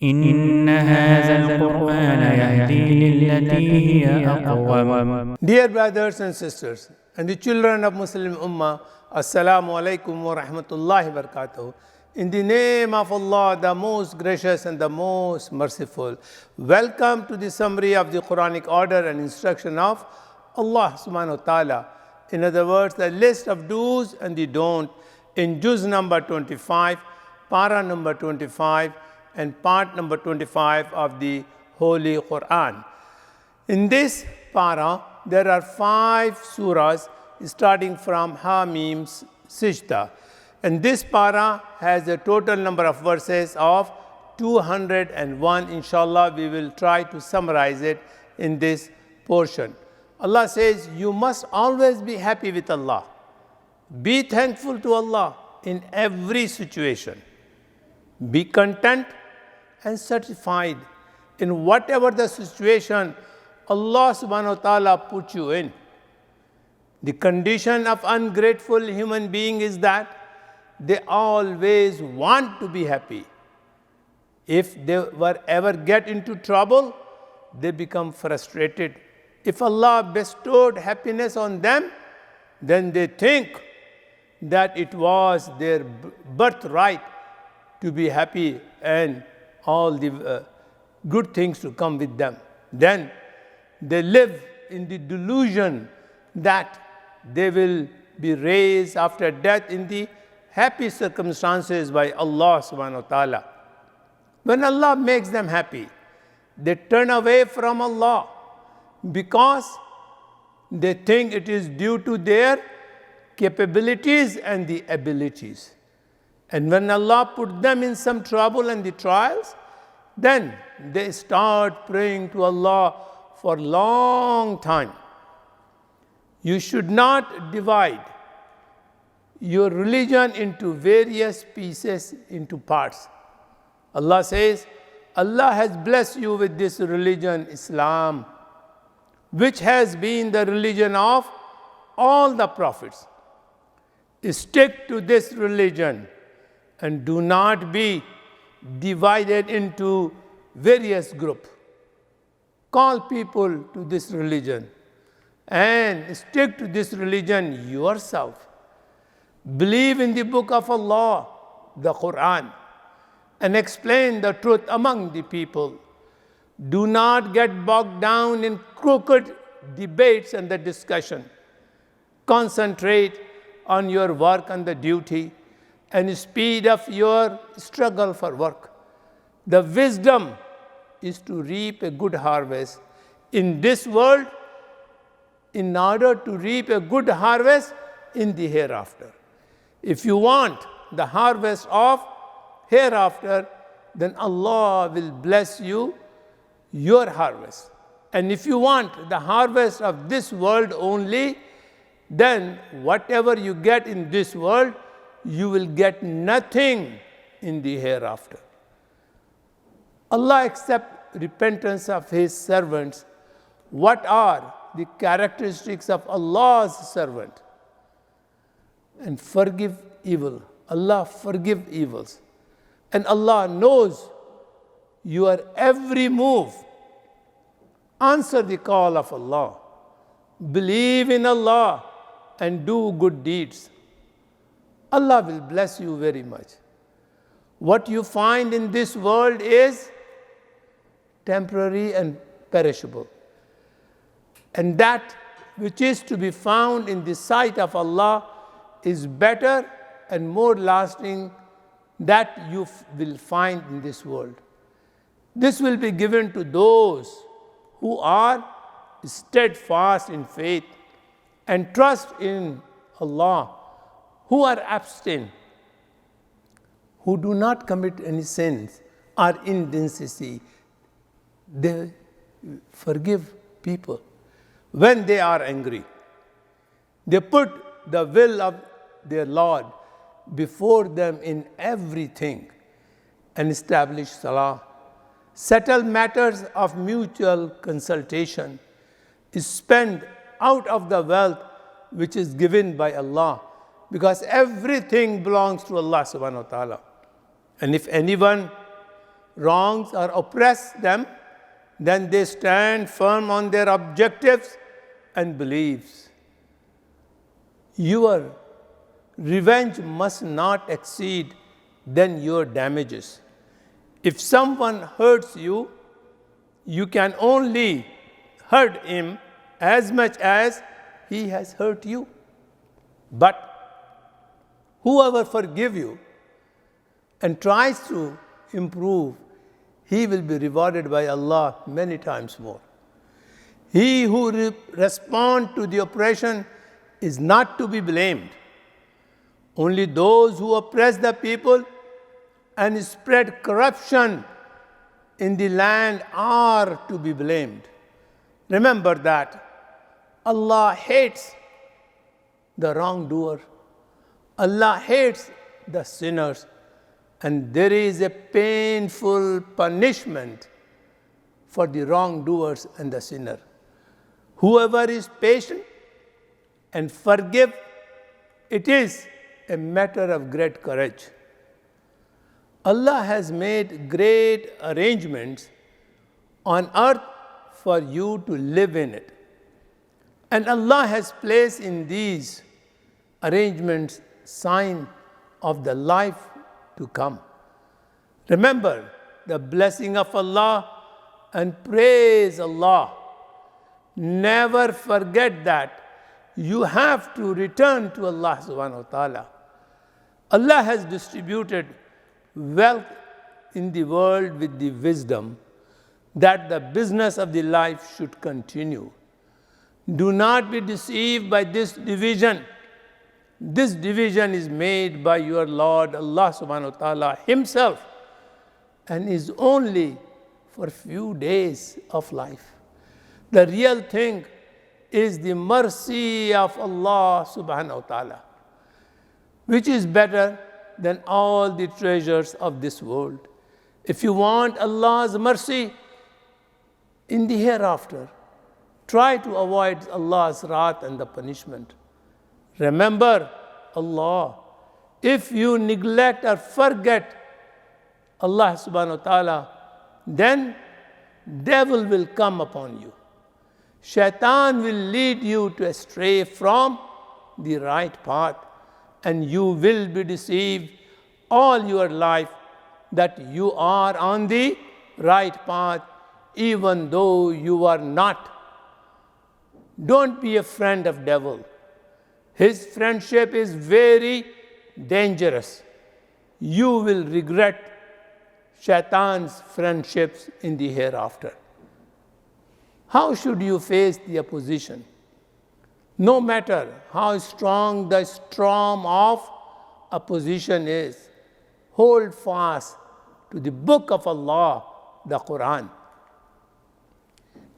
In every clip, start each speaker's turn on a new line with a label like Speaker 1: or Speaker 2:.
Speaker 1: إن هذا القرآن يهدي للتي هي أقوم.
Speaker 2: Dear brothers and sisters and the children of Muslim Ummah, Assalamu alaikum wa rahmatullahi wa barakatuh. In the name of Allah, the most gracious and the most merciful, welcome to the summary of the Quranic order and instruction of Allah subhanahu wa ta'ala. In other words, the list of do's and the don't in juz number 25, para number 25, and part number 25 of the Holy Quran. In this para, there are 5 surahs starting from Hamim Sijda. And this para has a total number of verses of 201. Inshallah, we will try to summarize it in this portion. Allah says, you must always be happy with Allah. Be thankful to Allah in every situation. Be content and satisfied in whatever the situation Allah subhanahu wa ta'ala put you in. The condition of ungrateful human being is that they always want to be happy. If they were ever get into trouble, they become frustrated. If Allah bestowed happiness on them, then they think that it was their birthright to be happy and all the good things to come with them. Then they live in the delusion that they will be raised after death in the happy circumstances by Allah subhanahu wa ta'ala. When Allah makes them happy, they turn away from Allah because they think it is due to their capabilities and the abilities. And when Allah put them in some trouble and the trials, then they start praying to Allah for a long time. You should not divide your religion into various pieces, into parts. Allah says, Allah has blessed you with this religion, Islam, which has been the religion of all the prophets. Stick to this religion and do not be divided into various groups. Call people to this religion and stick to this religion yourself. Believe in the book of Allah, the Quran, and explain the truth among the people. Do not get bogged down in crooked debates and the discussion. Concentrate on your work and the duty and speed up your struggle for work. The wisdom is to reap a good harvest in this world in order to reap a good harvest in the hereafter. If you want the harvest of hereafter, then Allah will bless you your harvest. And if you want the harvest of this world only, then whatever you get in this world, you will get nothing in the hereafter. Allah accepts repentance of His servants. What are the characteristics of Allah's servant? And forgive evil. Allah forgive evils. And Allah knows your every move. Answer the call of Allah. Believe in Allah and do good deeds. Allah will bless you very much. What you find in this world is temporary and perishable. And that which is to be found in the sight of Allah is better and more lasting that you will find in this world. This will be given to those who are steadfast in faith and trust in Allah, who are abstain, who do not commit any sins or indecency. They forgive people when they are angry. They put the will of their Lord before them in everything and establish salah. Settle matters of mutual consultation. Spend out of the wealth which is given by Allah, because everything belongs to Allah subhanahu wa ta'ala. And if anyone wrongs or oppress them, then they stand firm on their objectives and beliefs. Your revenge must not exceed then your damages. If someone hurts you, you can only hurt him as much as he has hurt you. But whoever forgives you and tries to improve, he will be rewarded by Allah many times more. He who responds to the oppression is not to be blamed. Only those who oppress the people and spread corruption in the land are to be blamed. Remember that Allah hates the wrongdoer. Allah hates the sinners, and there is a painful punishment for the wrongdoers and the sinner. Whoever is patient and forgive, it is a matter of great courage. Allah has made great arrangements on earth for you to live in it. And Allah has placed in these arrangements sign of the life to come. Remember the blessing of Allah and praise Allah. Never forget that you have to return to Allah subhanahu wa ta'ala. Allah has distributed wealth in the world with the wisdom that the business of the life should continue. Do not be deceived by this division. This division is made by your Lord Allah subhanahu wa ta'ala himself and is only for few days of life. The real thing is the mercy of Allah subhanahu wa ta'ala, which is better than all the treasures of this world. If you want Allah's mercy in the hereafter, try to avoid Allah's wrath and the punishment. Remember Allah. If you neglect or forget Allah subhanahu wa ta'ala, then devil will come upon you. Shaitan will lead you to astray from the right path, and you will be deceived all your life that you are on the right path, even though you are not. Don't be a friend of devil. His friendship is very dangerous. You will regret Shaitan's friendships in the hereafter. How should you face the opposition? No matter how strong the storm of opposition is, hold fast to the book of Allah, the Quran,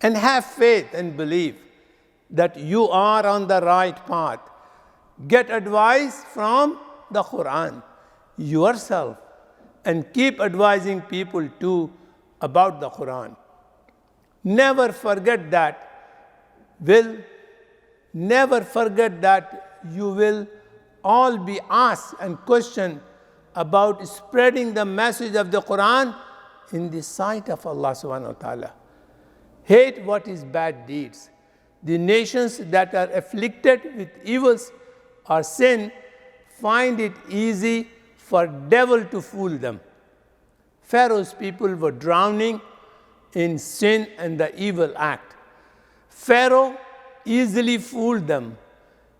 Speaker 2: and have faith and believe that you are on the right path. Get advice from the Quran yourself and keep advising people too about the Quran. Never forget that you will all be asked and questioned about spreading the message of the Quran in the sight of Allah subhanahu wa ta'ala. Hate what is bad deeds. The nations that are afflicted with evils or sin find it easy for devil to fool them. Pharaoh's people were drowning in sin and the evil act. Pharaoh easily fooled them,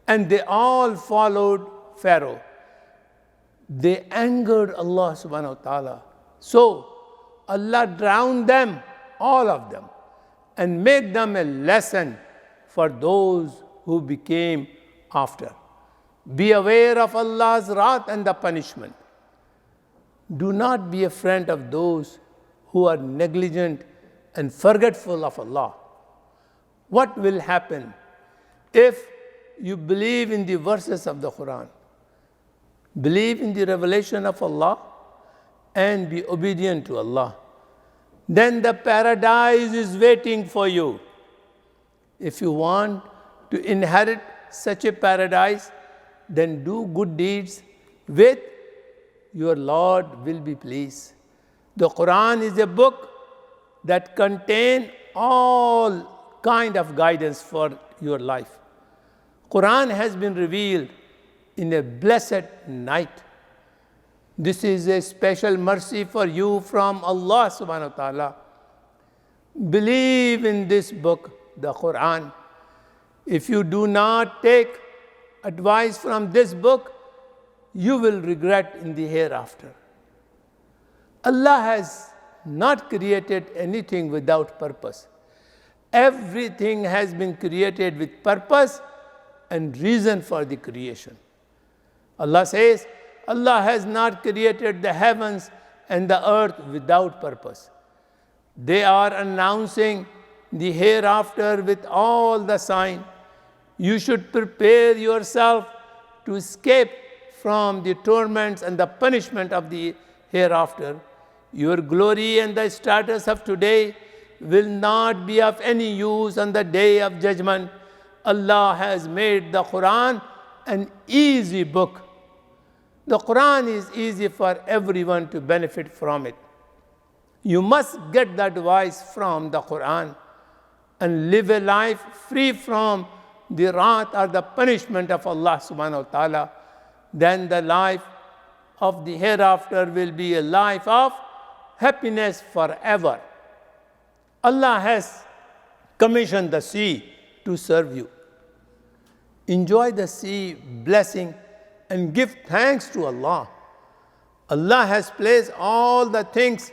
Speaker 2: and they all followed Pharaoh. They angered Allah subhanahu wa ta'ala. So Allah drowned them, all of them, and made them a lesson for those who became after. Be aware of Allah's wrath and the punishment. Do not be a friend of those who are negligent and forgetful of Allah. What will happen if you believe in the verses of the Quran, believe in the revelation of Allah, and be obedient to Allah? Then the paradise is waiting for you. If you want to inherit such a paradise, then do good deeds with your Lord will be pleased. The Quran is a book that contains all kind of guidance for your life. Quran has been revealed in a blessed night. This is a special mercy for you from Allah subhanahu wa ta'ala. Believe in this book, the Quran. If you do not take advice from this book, you will regret in the hereafter. Allah has not created anything without purpose. Everything has been created with purpose and reason for the creation. Allah says, Allah has not created the heavens and the earth without purpose. They are announcing the hereafter with all the sign. You should prepare yourself to escape from the torments and the punishment of the hereafter. Your glory and the status of today will not be of any use on the day of judgment. Allah has made the Quran an easy book. The Quran is easy for everyone to benefit from it. You must get the advice from the Quran and live a life free from the wrath or the punishment of Allah subhanahu wa ta'ala. Then the life of the hereafter will be a life of happiness forever. Allah has commissioned the sea to serve you. Enjoy the sea blessing and give thanks to Allah. Allah has placed all the things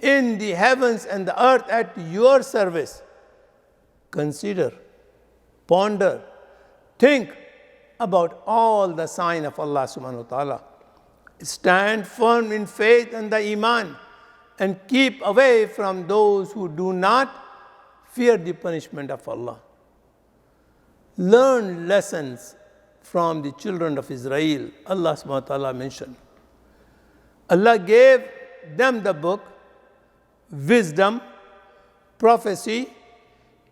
Speaker 2: in the heavens and the earth at your service. Consider, ponder, think about all the signs of Allah subhanahu wa ta'ala. Stand firm in faith and the iman and keep away from those who do not fear the punishment of Allah. Learn lessons from the children of Israel. Allah subhanahu wa ta'ala mentioned. Allah gave them the book, wisdom, prophecy,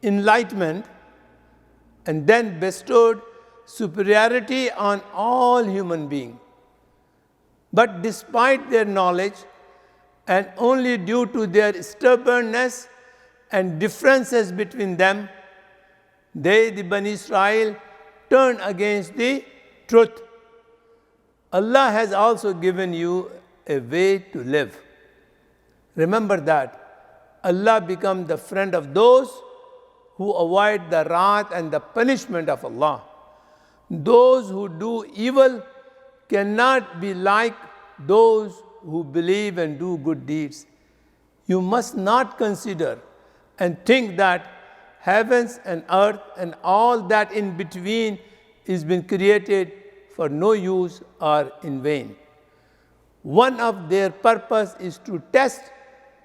Speaker 2: enlightenment, and then bestowed superiority on all human beings. But despite their knowledge, and only due to their stubbornness and differences between them, they, the Bani Israel, turned against the truth. Allah has also given you a way to live. Remember that Allah becomes the friend of those who avoid the wrath and the punishment of Allah. Those who do evil cannot be like those who believe and do good deeds. You must not consider and think that heavens and earth and all that in between is been created for no use or in vain. One of their purpose is to test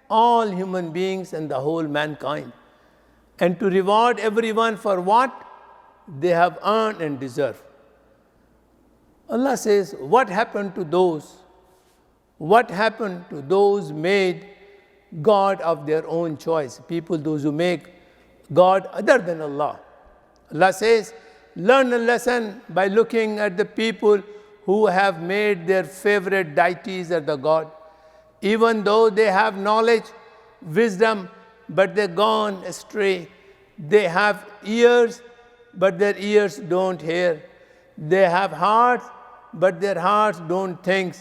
Speaker 2: all human beings and the whole mankind, and to reward everyone for what they have earned and deserve. Allah says, what happened to those? What happened to those made God of their own choice? People, those who make God other than Allah. Allah says, learn a lesson by looking at the people who have made their favorite deities as the God. Even though they have knowledge, wisdom, but they've gone astray. They have ears, but their ears don't hear. They have hearts, but their hearts don't think.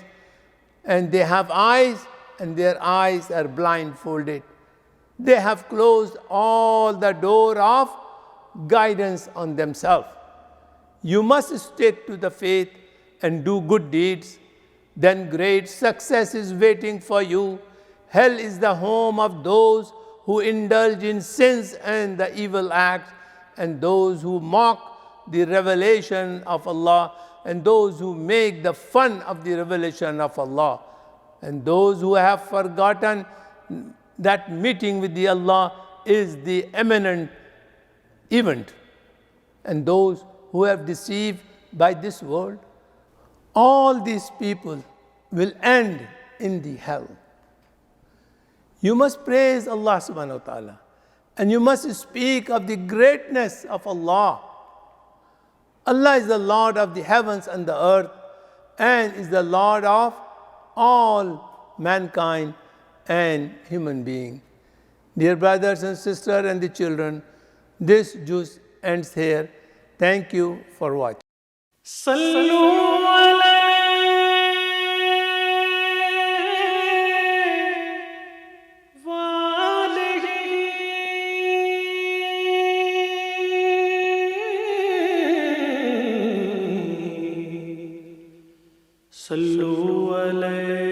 Speaker 2: And they have eyes, and their eyes are blindfolded. They have closed all the door of guidance on themselves. You must stick to the faith and do good deeds. Then great success is waiting for you. Hell is the home of those who indulge in sins and the evil acts, and those who mock the revelation of Allah, and those who make the fun of the revelation of Allah, and those who have forgotten that meeting with the Allah is the imminent event, and those who have deceived by this world. All these people will end in the hell. You must praise Allah subhanahu wa ta'ala, and you must speak of the greatness of Allah. Allah is the Lord of the heavens and the earth, and is the Lord of all mankind, and human being. Dear brothers and sisters and the children, this juice ends here. Thank you for watching.
Speaker 3: صلوا علیہ